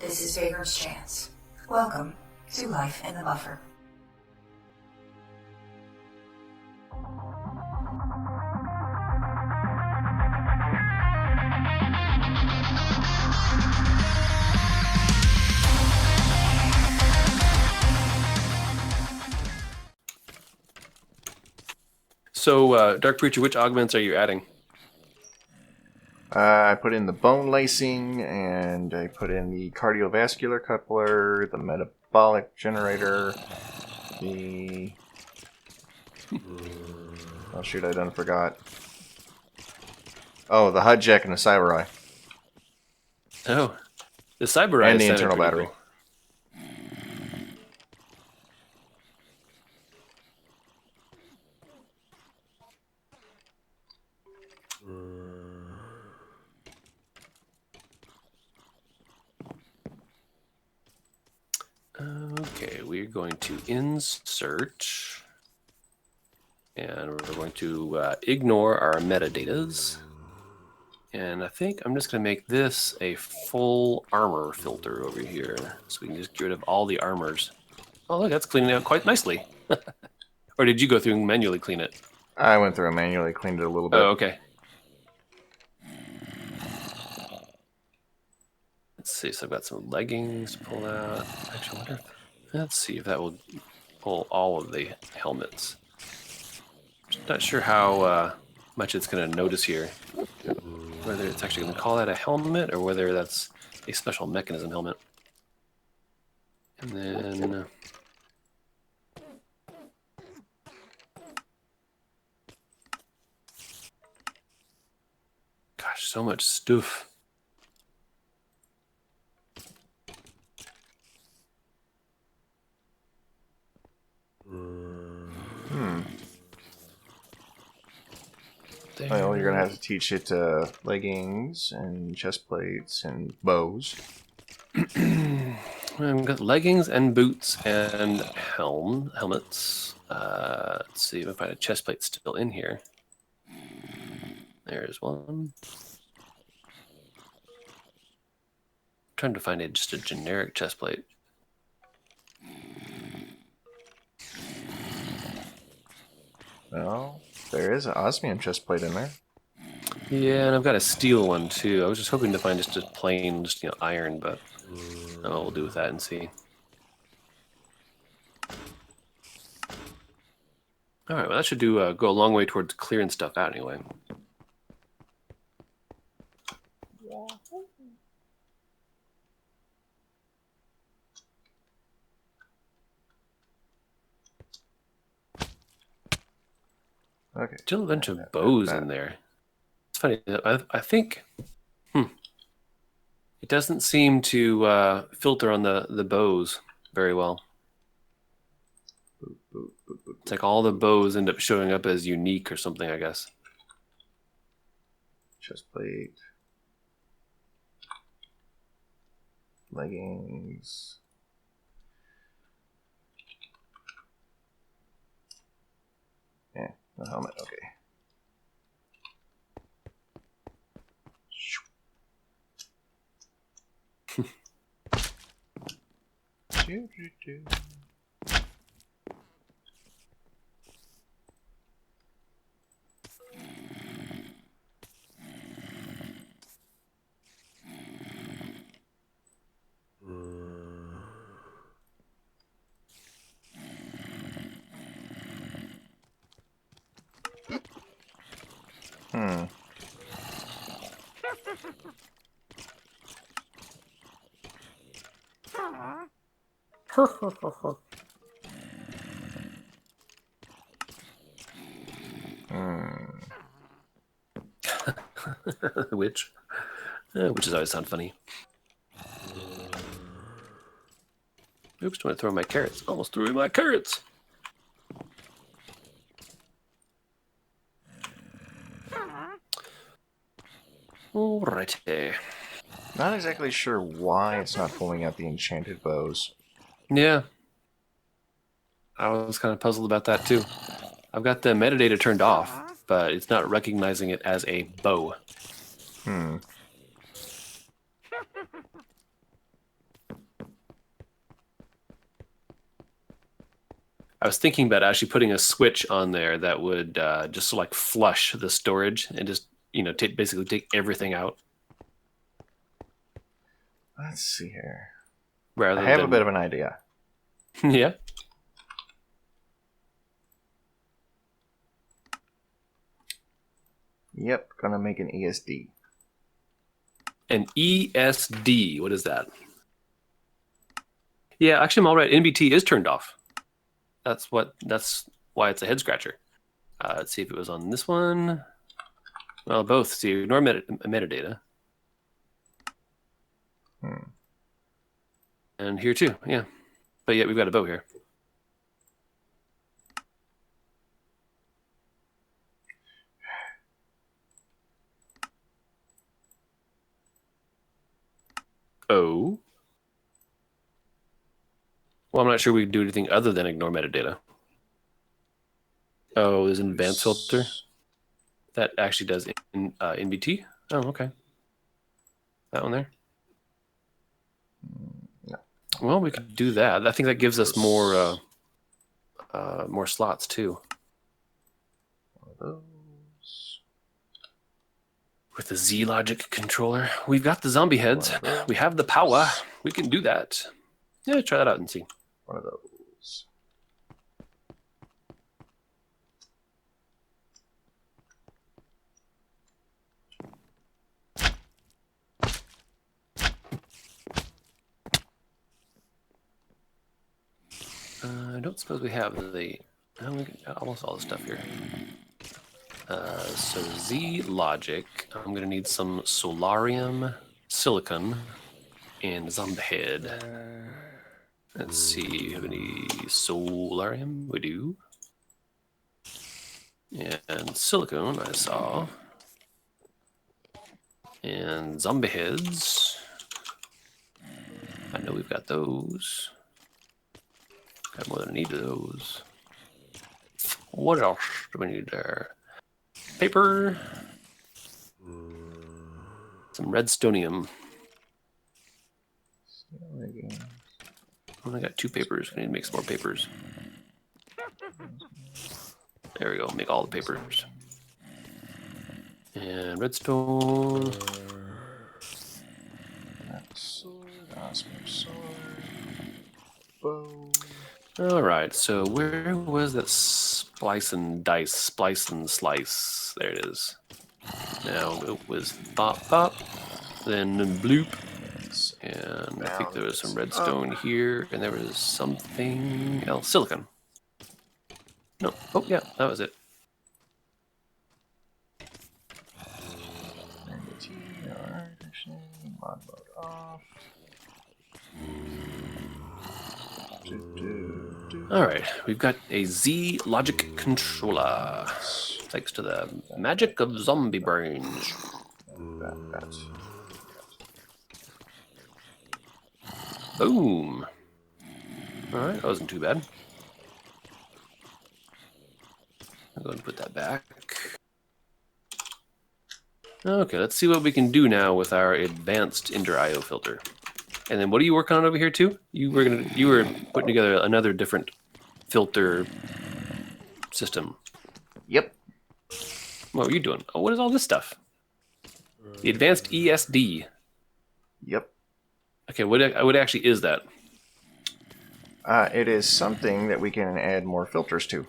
This is Vaygrim's chance. Welcome to Life in the Buffer. So, Dark Preacher, which augments are you adding? I put in the bone lacing, and I put in the cardiovascular coupler, the metabolic generator, the... Oh shoot, I done forgot. Oh, the HUD jack and the cyber eye. Oh, the cyber eye and the sounded internal pretty battery. cool. Okay, we're going to insert, and we're going to ignore our metadatas. And I think I'm just going to make this a full armor filter over here, so we can just get rid of all the armors. Oh, look, that's cleaning out quite nicely. Or did you go through and manually clean it? I went through and manually cleaned it a little bit. Oh, okay. Let's see, so I've got some leggings to pull out. Actually, I wonder if, let's see if that will pull all of the helmets. Just not sure how much it's going to notice here. Whether it's actually going to call that a helmet or whether that's a special mechanism helmet. And then... Gosh, so much stuff. Well, you're going to have to teach it leggings and chest plates and bows. I've got leggings and boots and helmets. Let's see if I find a chest plate still in here. There's one. I'm trying to find just a generic chest plate. Well, there is an osmium chest plate in there. Yeah, and I've got a steel one too. I was just hoping to find just a plain, iron, but we'll do with that and see. All right, well that should do go a long way towards clearing stuff out anyway. Okay. Still a bunch of bows in there. It's funny. I think it doesn't seem to filter on the bows very well. It's like all the bows end up showing up as unique or something, I guess. Chest plate. Leggings. Yeah, no helmet, okay. Which is always sound funny. Oops, don't want to throw my carrots. Almost threw my carrots. Alrighty. Not exactly sure why it's not pulling out the enchanted bows. Yeah. I was kind of puzzled about that too. I've got the metadata turned off, but it's not recognizing it as a bow. I was thinking about actually putting a switch on there that would just like flush the storage and just, basically take everything out. Let's see here. Rather I have than... a bit of an idea. Yeah. Yep, gonna make an ESD. An ESD. What is that? Yeah, actually, I'm all right. NBT is turned off. That's why it's a head scratcher. Let's see if it was on this one. Well, both. See, ignore metadata. And here too, yeah. But yeah, we've got a bow here. Oh. Well, I'm not sure we can do anything other than ignore metadata. Oh, there's an advanced filter that actually does NBT. Oh, okay. That one there. No. Well, we could do that. I think that gives us more slots too. One of those. With the Z Logic controller, we've got the zombie heads. We have the power. We can do that. Yeah, try that out and see. One of those. I don't suppose we have we got almost all the stuff here. So Z Logic, I'm going to need some solarium, silicon, and zombie head. Let's see, do you have any solarium? We do. And silicone, I saw. And zombie heads. I know we've got those. Got more than I need of those. What else do we need there? Paper. Some redstonium. Only got 2 papers. I need to make some more papers. There we go. Make all the papers. And redstone. All right. So where was that splice and dice? Splice and slice. There it is. Now it was bop bop, then bloop, and I think there was some redstone here, and there was something else. Silicon. No. Oh yeah, that was it. Mod mode off. All right, we've got a Z Logic controller. Thanks to the magic of zombie brains. Boom. All right, that wasn't too bad. I'm going to put that back. Okay, let's see what we can do now with our advanced Ender IO filter. And then what are you working on over here too? You were putting together another different filter system. Yep. What were you doing? Oh, what is all this stuff? The advanced ESD. Yep. Okay, what actually is that? It is something that we can add more filters to.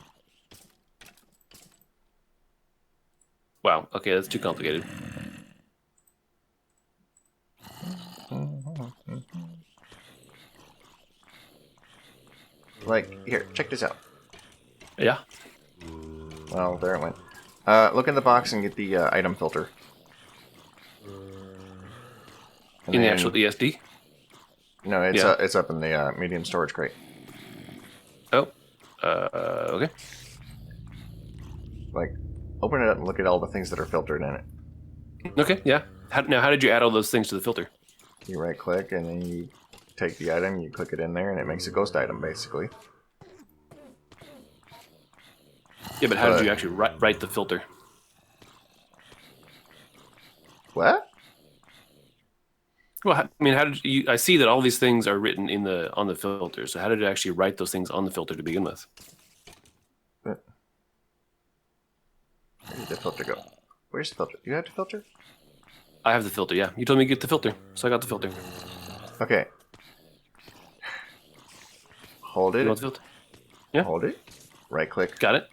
Wow, okay, that's too complicated. Like, here, check this out. Yeah. Well, there it went. Look in the box and get the item filter. And In the actual ESD? No, it's up in the medium storage crate. Oh, okay. Like, open it up and look at all the things that are filtered in it. Okay, yeah. How did you add all those things to the filter? You right click and then you take the item, you click it in there, and it makes a ghost item, basically. Yeah, but how did you actually write the filter? What? Well, I mean, how did you? I see that all these things are written on the filter. So how did you actually write those things on the filter to begin with? Where did the filter go? Where's the filter? You have the filter? I have the filter, yeah. You told me to get the filter, so I got the filter. Okay. Hold You it. want the filter? Yeah. Hold it. Right click. Got it.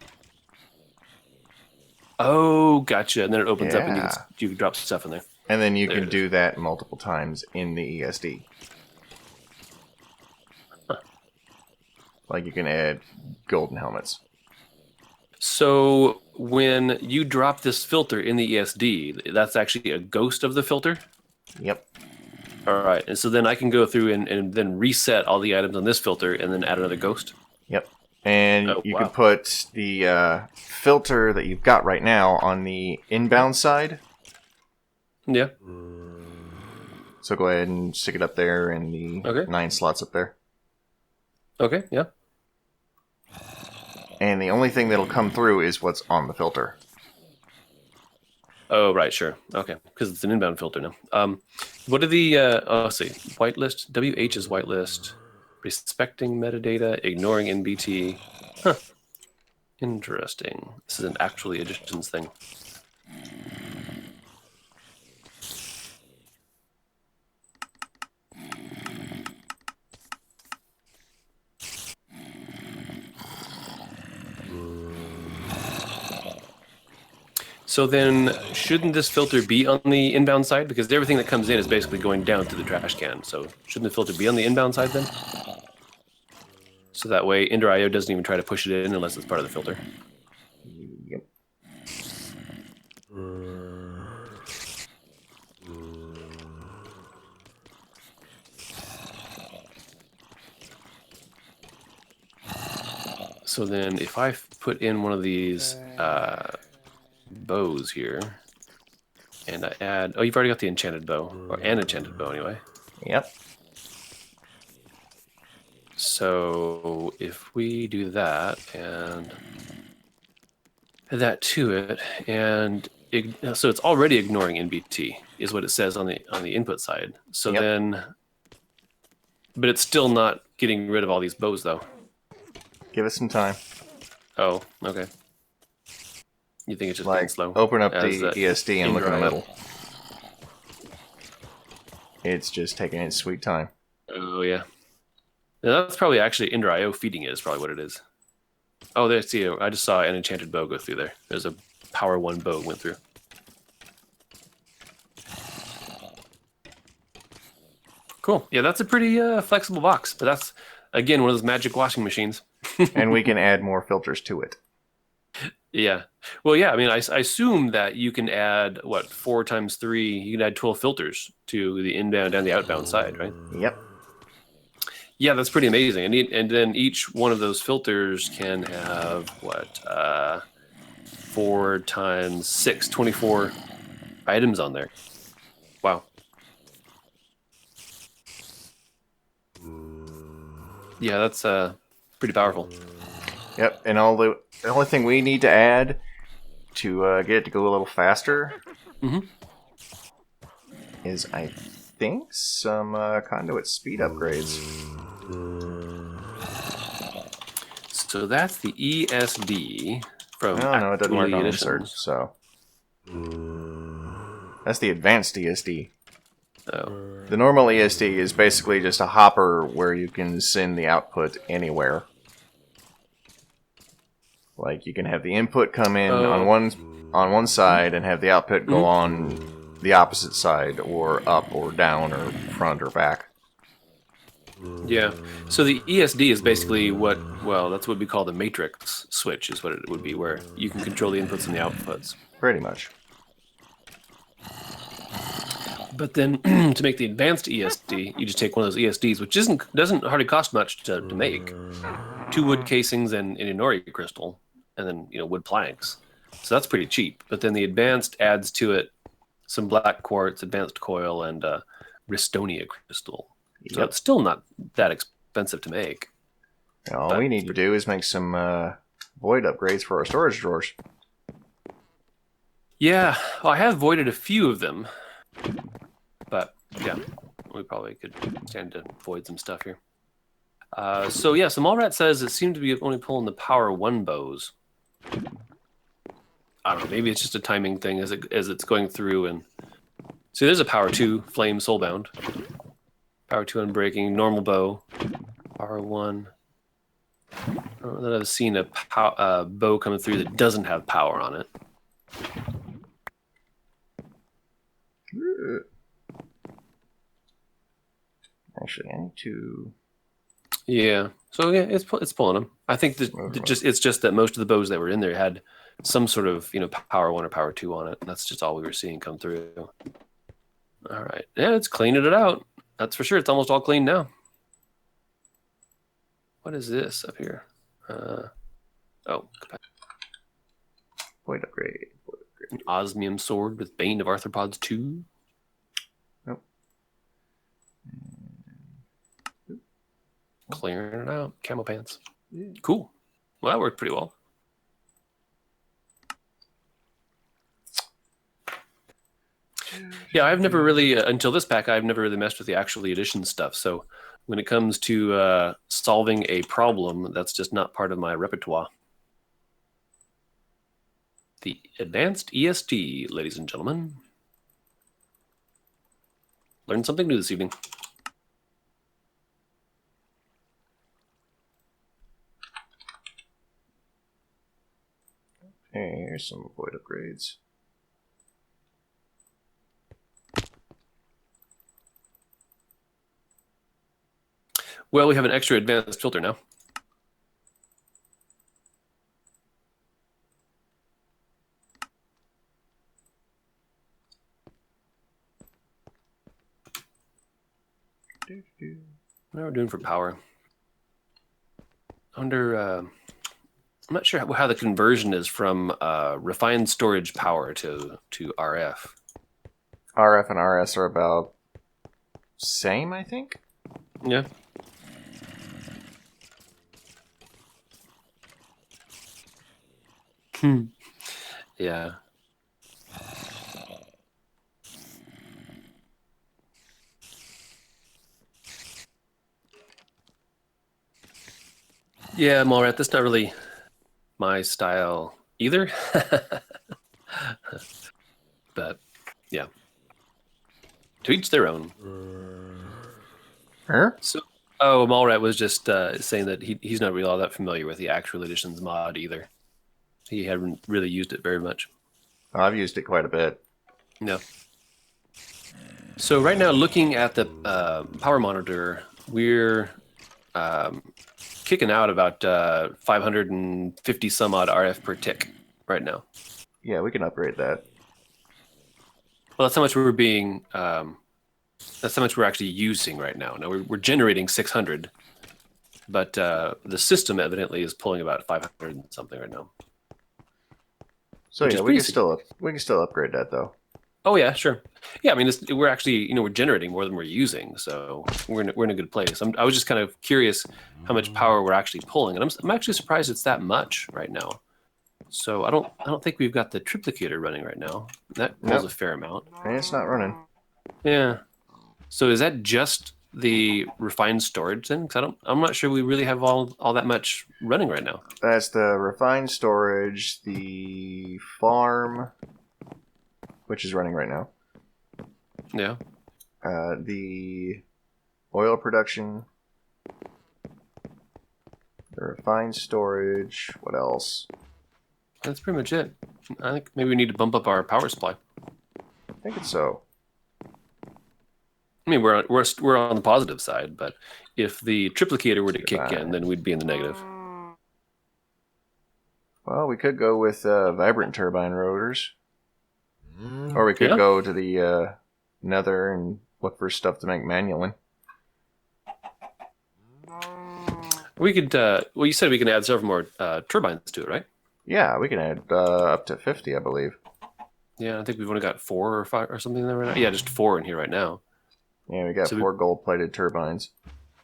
Oh, gotcha. And then it opens up and Yeah. you can drop stuff in there. And then you There can it do that multiple times in the ESD. Huh. Like you can add golden helmets. So when you drop this filter in the ESD, that's actually a ghost of the filter? Yep. All right. And so then I can go through and then reset all the items on this filter and then add another ghost? Yep. And Oh, you wow. can put the filter that you've got right now on the inbound side. Yeah. So go ahead and stick it up there in the Okay. 9 slots up there. Okay, yeah. And the only thing that'll come through is what's on the filter. Oh, right, sure. Okay, because it's an inbound filter now. What are the, let's see, whitelist? WH is whitelist. Respecting metadata, ignoring NBT. Huh. Interesting. This is an actually additions thing. So then, shouldn't this filter be on the inbound side? Because everything that comes in is basically going down to the trash can. So shouldn't the filter be on the inbound side then? So that way, Ender IO doesn't even try to push it in unless it's part of the filter. Yep. So then, if I put in one of these bows here, and I add... Oh, you've already got the enchanted bow, or an enchanted bow anyway. Yep. So if we do that and add that to it, and so it's already ignoring NBT is what it says on the input side. So Yep. then, but it's still not getting rid of all these bows though. Give it some time. Oh, okay. You think it's just being Like, slow? open up As, the ESD and look in the Ender IO. middle. It's just taking its sweet time. Oh yeah. Now, that's probably actually Ender IO feeding it is probably what it is. Oh, there. See, I just saw an enchanted bow go through there. There's a power 1 bow went through. Cool. Yeah, that's a pretty flexible box. But that's, again, one of those magic washing machines. And we can add more filters to it. Yeah. Well, yeah, I mean, I assume that you can add, 4 times 3, you can add 12 filters to the inbound and the outbound side, right? Yep. Yeah, that's pretty amazing. And then each one of those filters can have, 4 times 6, 24 items on there. Wow. Yeah, that's pretty powerful. Yep. And the only thing we need to add to get it to go a little faster is, I think, some conduit speed upgrades. So that's the ESD from No, it doesn't work on Editions. insert, so... That's the advanced ESD. Oh. The normal ESD is basically just a hopper where you can send the output anywhere. Like, you can have the input come in on one side and have the output go on the opposite side, or up or down or front or back. Yeah. So the ESD is basically that's what we call the matrix switch is what it would be, where you can control the inputs and the outputs. Pretty much. But then to make the advanced ESD, you just take one of those ESDs, which doesn't hardly cost much to make. 2 wood casings and an Innogear crystal, and then wood planks. So that's pretty cheap. But then the advanced adds to it some black quartz, advanced coil, and Ristonia crystal. So it's still not that expensive to make. All we need to do is make some void upgrades for our storage drawers. Yeah, well, I have voided a few of them. But, yeah, we probably could stand to void some stuff here. So Mallrat says it seemed to be only pulling the power 1 bows. I don't know. Maybe it's just a timing thing as it's going through. And see, there's a power 2 flame soulbound, power 2 unbreaking, normal bow, power 1. I don't know that I've seen a bow coming through that doesn't have power on it. Actually, I need to. Yeah. So yeah, it's pulling them. I think that it's just that most of the bows that were in there had some sort of power 1 or power 2 on it. And that's just all we were seeing come through. All right. Yeah, it's cleaning it out. That's for sure. It's almost all clean now. What is this up here? Void upgrade. An osmium sword with Bane of Arthropods 2. Nope. Clearing it out. Camo pants. Yeah. Cool. Well, that worked pretty well. Yeah, I've never really, until this pack, I've never really messed with the actual edition stuff. So when it comes to solving a problem, that's just not part of my repertoire. The Advanced EST, ladies and gentlemen. Learned something new this evening. Hey, here's some void upgrades. Well, we have an extra advanced filter now. What are we doing for power? I'm not sure how the conversion is from refined storage power to RF. RF and RS are about same, I think. Yeah. Yeah. Yeah, I'm all right. That's not really my style either. But yeah, to each their own. Huh? So, Mallrat was just saying that he's not really all that familiar with the actual editions mod either. He hadn't really used it very much. I've used it quite a bit. No. So right now, looking at the power monitor, we're kicking out about 550 some odd RF per tick right now. Yeah, we can upgrade that. Well, that's how much we're being. That's how much we're actually using right now. Now we're generating 600, but the system evidently is pulling about 500 and something right now. So yeah, we can still upgrade that though. Oh yeah, sure. Yeah, I mean, we're actually we're generating more than we're using, so we're in a good place. I was just kind of curious how much power we're actually pulling, and I'm actually surprised it's that much right now. So I don't think we've got the triplicator running right now. That pulls a fair amount. And it's not running. Yeah. So is that just the refined storage then? Because I'm not sure we really have all that much running right now. That's the refined storage, the farm, which is running right now. Yeah. The oil production, the refined storage. What else? That's pretty much it. I think maybe we need to bump up our power supply. I think it's so. I mean, we're on the positive side, but if the triplicator were to kick in, then we'd be in the negative. Well, we could go with vibrant turbine rotors. Or we could go to the nether and look for stuff to make manually. We could, well, you said we can add several more turbines to it, right? Yeah, we can add up to 50, I believe. Yeah, I think we've only got 4 or 5 or something there right now. Yeah, just 4 in here right now. Yeah, we got 4 gold-plated turbines.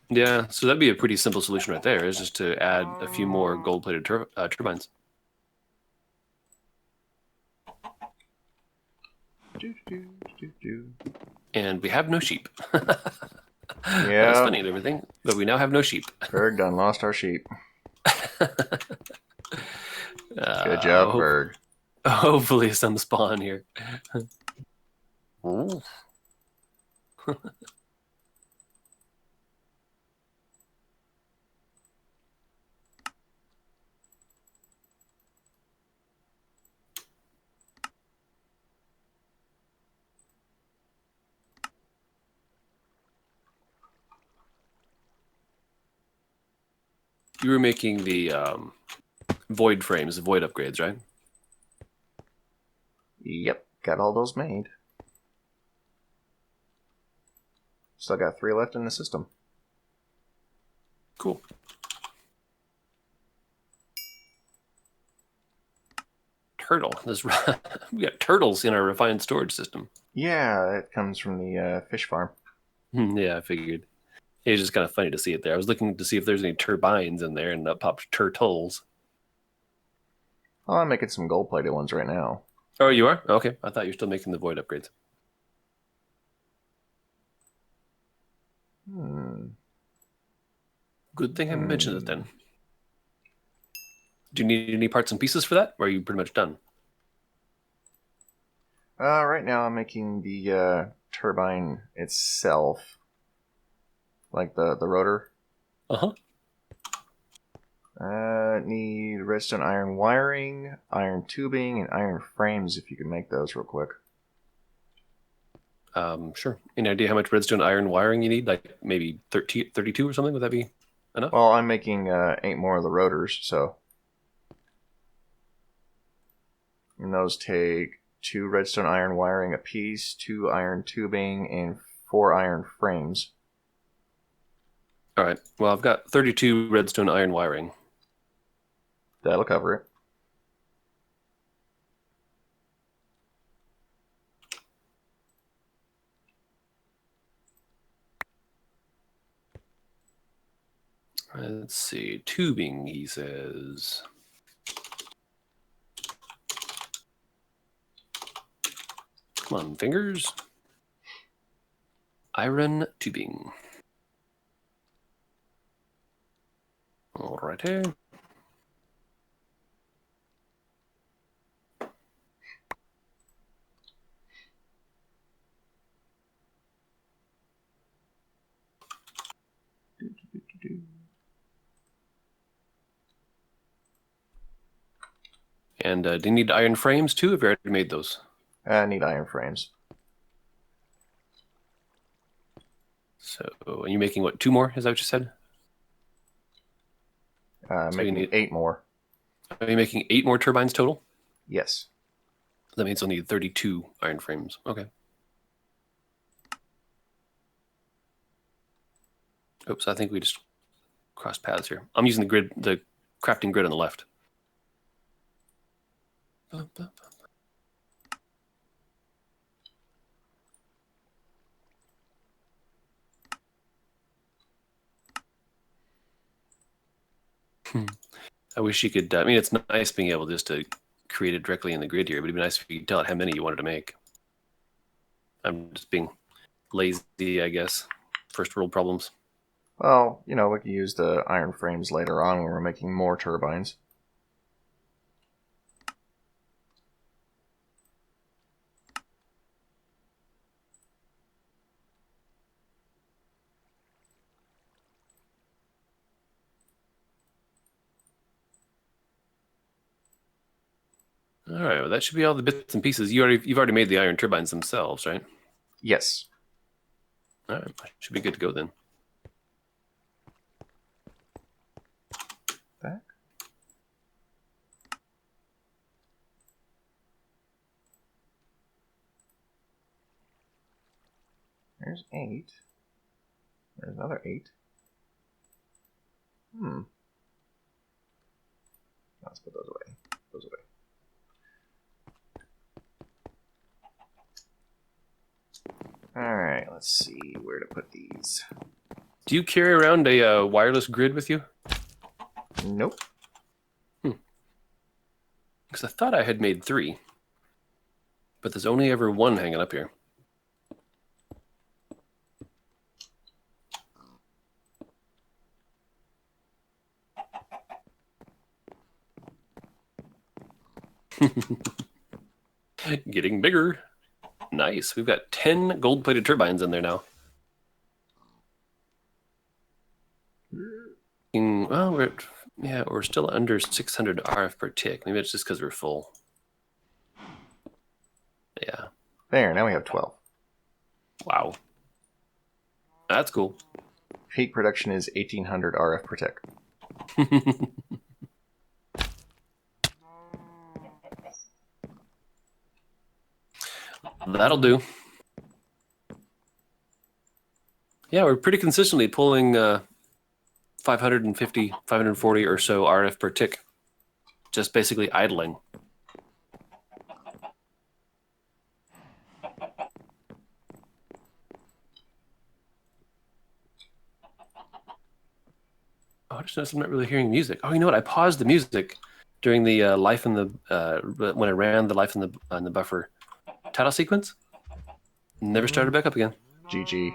Yeah, so that'd be a pretty simple solution right there, is just to add a few more gold-plated turbines. And we have no sheep. Yeah, that's funny and everything, but we now have no sheep. Berg done lost our sheep. Good job, Berg. Hopefully some spawn here. Ooh. You were making the void frames, the void upgrades, right? Yep, got all those made. Still got 3 left in the system. Cool. Turtle. We got turtles in our refined storage system. Yeah, it comes from the fish farm. Yeah, I figured. It was just kind of funny to see it there. I was looking to see if there's any turbines in there, and up popped turtles. Oh, I'm making some gold-plated ones right now. Oh, you are? Okay. I thought you were still making the void upgrades. Good thing I mentioned it then. Do you need any parts and pieces for that, or are you pretty much done? Right now I'm making the turbine itself. Like the rotor. Uh-huh. Need redstone iron wiring, iron tubing, and iron frames if you can make those real quick. Sure. Any idea how much redstone iron wiring you need? Like maybe 32 or something? Would that be enough? Well, I'm making 8 more of the rotors, so. And those take 2 redstone iron wiring apiece, 2 iron tubing, and 4 iron frames. All right. Well, I've got 32 redstone iron wiring. That'll cover it. Let's see. Tubing, he says. Come on, fingers. Iron tubing. Alrighty. And do you need iron frames too? Have you already made those? I need iron frames. So, are you making what, 2 more? Is that what you said? I'm So making 8 more. Are you making 8 more turbines total? Yes. That means you'll need 32 iron frames. Okay. Oops, I think we just crossed paths here. I'm using the crafting grid on the left. I wish you could. I mean, it's nice being able just to create it directly in the grid here, but it'd be nice if you could tell it how many you wanted to make. I'm just being lazy, I guess. First world problems. Well, we can use the iron frames later on when we're making more turbines. All right, well, that should be all the bits and pieces. You've already made the iron turbines themselves, right? Yes. All right, should be good to go then. Back. There's 8. There's another 8. Let's put those away. Those away. Alright, let's see where to put these. Do you carry around a wireless grid with you? Nope. Because I thought I had made 3. But there's only ever 1 hanging up here. Getting bigger. Nice. We've got 10 gold-plated turbines in there now. Well, we're still under 600 RF per tick. Maybe it's just because we're full. Yeah. There, now we have 12. Wow. That's cool. Peak production is 1800 RF per tick. That'll do. Yeah, we're pretty consistently pulling 550, 540 or so RF per tick. Just basically idling. Oh, I just noticed I'm not really hearing music. Oh, you know what? I paused the music during the life in the when I ran the life in the buffer title sequence. Never started back up again. GG.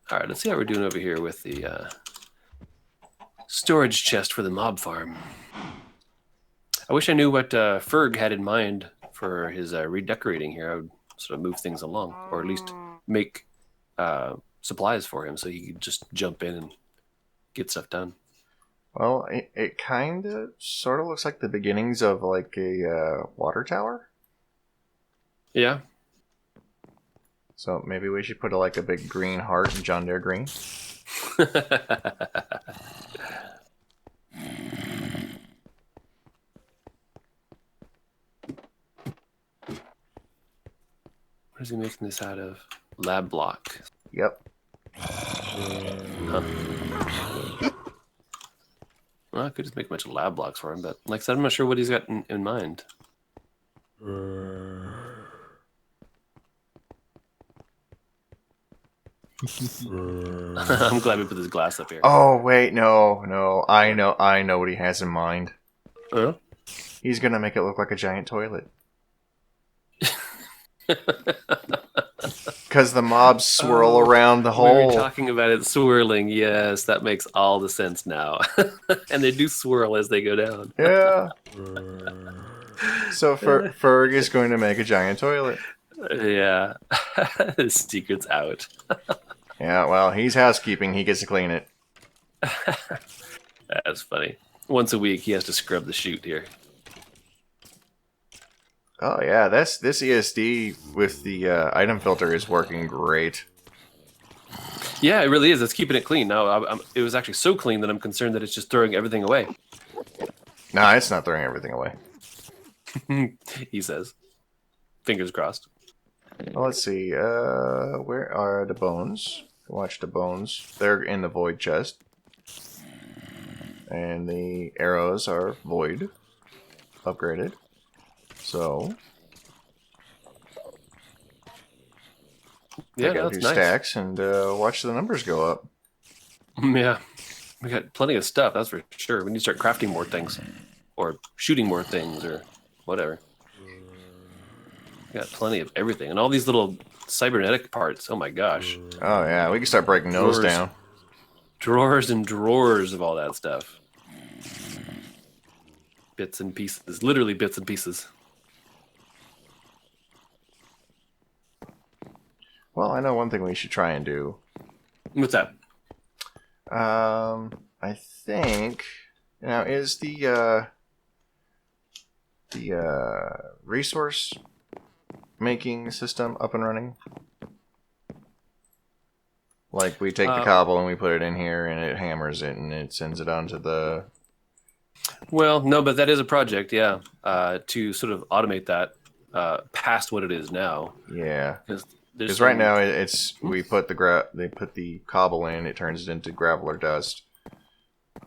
All right, let's see how we're doing over here with the storage chest for the mob farm. I wish I knew what Ferg had in mind for his redecorating here. I would sort of move things along, or at least make supplies for him so he could just jump in and get stuff done. Well, it kind of sort of looks like the beginnings of like a water tower. Yeah. So maybe we should put like a big green heart in John Deere green. What is he making this out of? Lab block. Yep. Huh. Well, I could just make a bunch of lab blocks for him, but like I said, I'm not sure what he's got in mind. I'm glad we put this glass up here. Oh wait, no. I know what he has in mind. He's gonna make it look like a giant toilet. Because the mobs swirl around the hole. We were talking about it swirling. Yes, that makes all the sense now. And they do swirl as they go down. Yeah. So Ferg is going to make a giant toilet. Yeah. The secret's out. Yeah, well, he's housekeeping. He gets to clean it. That's funny. Once a week, he has to scrub the chute here. Oh yeah, this ESD with the item filter is working great. Yeah, it really is. It's keeping it clean. Now, it was actually so clean that I'm concerned that it's just throwing everything away. No, it's not throwing everything away. He says. Fingers crossed. Well, let's see. Where are the bones? Watch the bones. They're in the void chest. And the arrows are void. Upgraded. So. Yeah, take out a few stacks and watch the numbers go up. Yeah. We got plenty of stuff, that's for sure. We need to start crafting more things. Or shooting more things, or whatever. We got plenty of everything. And all these little cybernetic parts. Oh my gosh. Oh yeah, we can start breaking those down. Drawers and drawers of all that stuff. Bits and pieces. Literally bits and pieces. Well, I know one thing we should try and do. What's that? I think now is the resource making system up and running. Like we take the cobble and we put it in here and it hammers it and it sends it onto the. Well, no, but that is a project, yeah, to sort of automate that past what it is now. Yeah. Because right now it's we put they put the cobble in, it turns it into gravel or dust.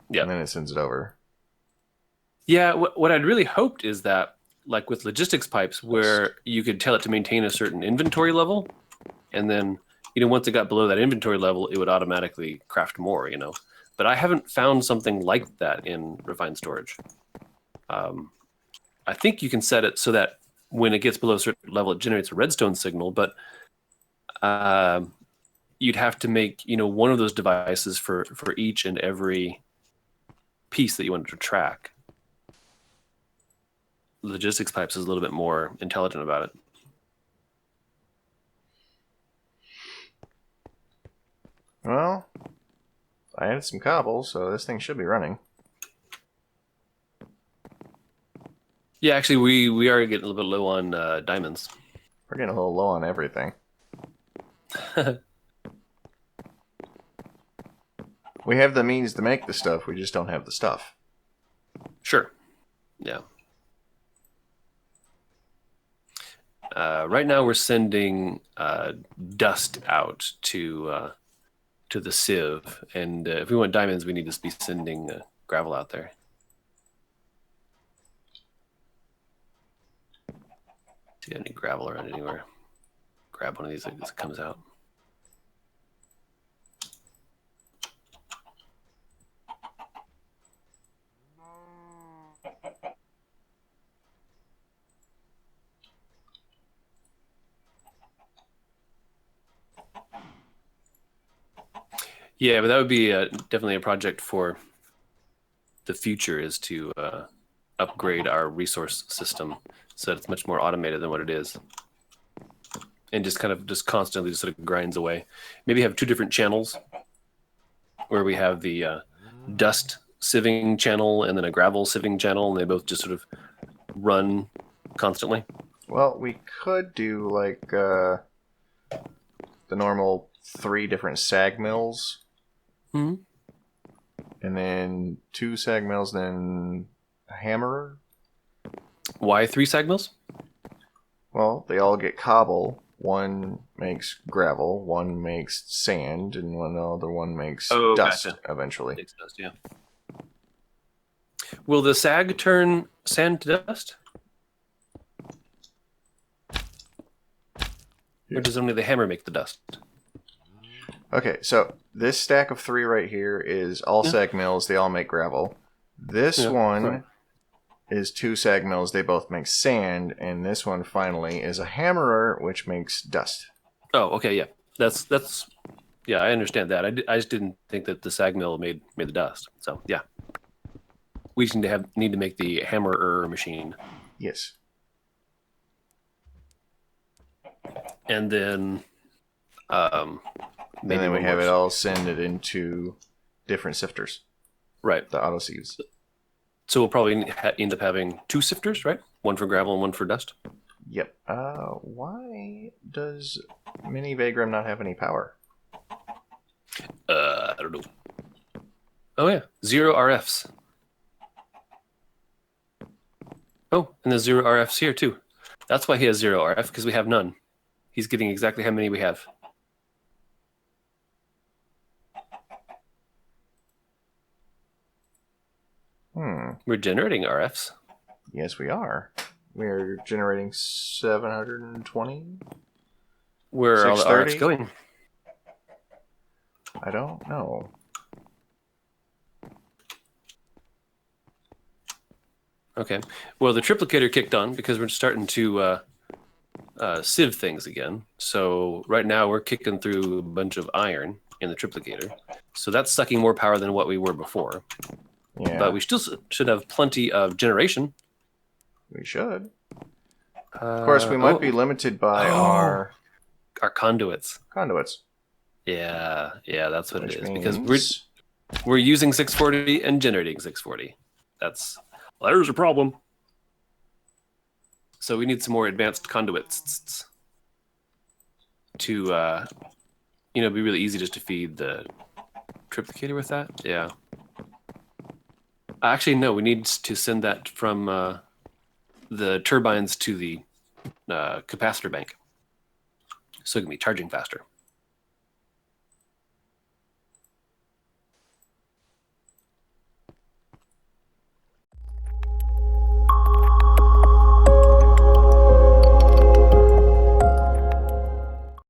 Yeah. And then it sends it over. Yeah, what I'd really hoped is that, like with logistics pipes, where you could tell it to maintain a certain inventory level, and then once it got below that inventory level, it would automatically craft more. But I haven't found something like that in refined storage. I think you can set it so that when it gets below a certain level, it generates a redstone signal, but you'd have to make, one of those devices for each and every piece that you wanted to track. Logistics Pipes is a little bit more intelligent about it. Well, I added some cobble, so this thing should be running. Yeah, actually, we are getting a little bit low on diamonds. We're getting a little low on everything. We have the means to make the stuff, we just don't have the stuff. Sure. Yeah. Right now we're sending dust out to the sieve, and if we want diamonds, we need to be sending gravel out there. See any gravel around anywhere? Grab one of these as it comes out. Yeah, but that would be definitely a project for the future, is to upgrade our resource system so that it's much more automated than what it is. And just constantly sort of grinds away. Maybe have 2 different channels where we have the dust sieving channel and then a gravel sieving channel, and they both just sort of run constantly. Well, we could do like the normal 3 different sag mills. Mm-hmm. And then 2 sag mills, then a hammerer. Why 3 sag mills? Well, they all get cobble. One makes gravel, one makes sand, and another one makes dust. Gotcha. Eventually. Makes dust, yeah. Will the sag turn sand to dust? Yeah. Or does only the hammer make the dust? Okay, so this stack of 3 right here is all sag mills. They all make gravel. This one is 2 sag mills. They both make sand. And this one, finally, is a hammerer, which makes dust. Oh, okay, yeah. That's yeah, I understand that. I just didn't think that the sag mill made the dust. So, yeah. We just need to make the hammerer machine. Yes. And then... and then we have it all send it into different sifters. Right. The auto sieves. So we'll probably end up having 2 sifters, right? One for gravel and one for dust. Yep. Why does Mini Vaygrim not have any power? I don't know. Oh, yeah. 0 RFs. Oh, and there's 0 RFs here, too. That's why he has 0 RF, because we have none. He's getting exactly how many we have. We're generating RFs. Yes, we are. We're generating 720. Where are all the RFs going? I don't know. Okay. Well, the triplicator kicked on because we're starting to sieve things again. So right now we're kicking through a bunch of iron in the triplicator. So that's sucking more power than what we were before. Yeah. But we still should have plenty of generation. We should. Of course, we might be limited by our conduits. Conduits. Yeah, that's what it is. Because we're using 640 and generating 640. There's a problem. So we need some more advanced conduits to be really easy just to feed the triplicator with that. Yeah. Actually, no, we need to send that from the turbines to the capacitor bank, so it can be charging faster.